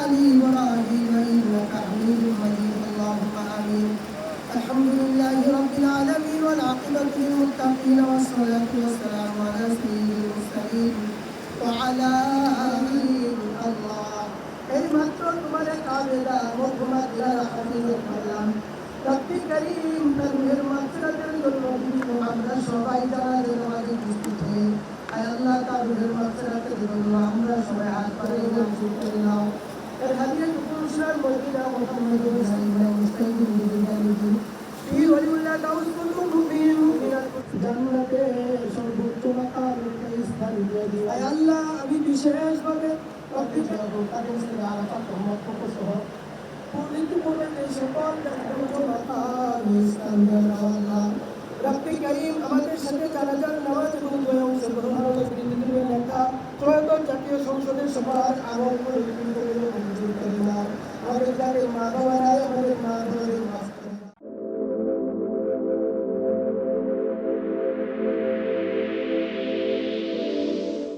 آل إبراهيم إنك حميد مجيد اللهم آمين. الحمد لله رب العالمين والعاقبة للمتقين والصلاة والسلام على سيد المرسلين وعلى آله الله এইমাত্র তোমাদের কাবেলা মুহাম্মদ হাফিজুল কালাম রব্বি করিম তাদের মাগফিরাতের জন্য আমরা সবাই জানাজা নামাজে উপস্থিত হয়ে আয় আল্লাহ তাদের মাগফিরাতের জন্য আমরা সবাই হাত বাড়িয়ে মঞ্জুর করে নাও। এর হাদিয়া কুরআন মদিনা মুহাম্মদুর রাসূলুল্লাহ মুস্তাকিম বিদালিহি ফি ওয়ালিউল্লাহ দাউসুল মুমিন মুমিনাত জান্নাতে সর্বোচ্চ মাকামে স্থান দিয়ে দিও। আয় আল্লাহ আমি বিশেষভাবে রব্বি করিম তাদের সাথে আলাদা রহমত সহ পুরিত করে এই সকল সর্বোচ্চ মাকামে স্থান দিয়ে দাও আল্লাহ। রব্বি করিম আমাদের সাথে জানাজার নামাজ এবং দোয়া অংশগ্রহণ করে নেতা ত্রয়োদশ জাতীয় সংসদের সভার আমল করে মঞ্জুর করে নাও। আমাদের মা বাবারা আমাদের মা বাবাদের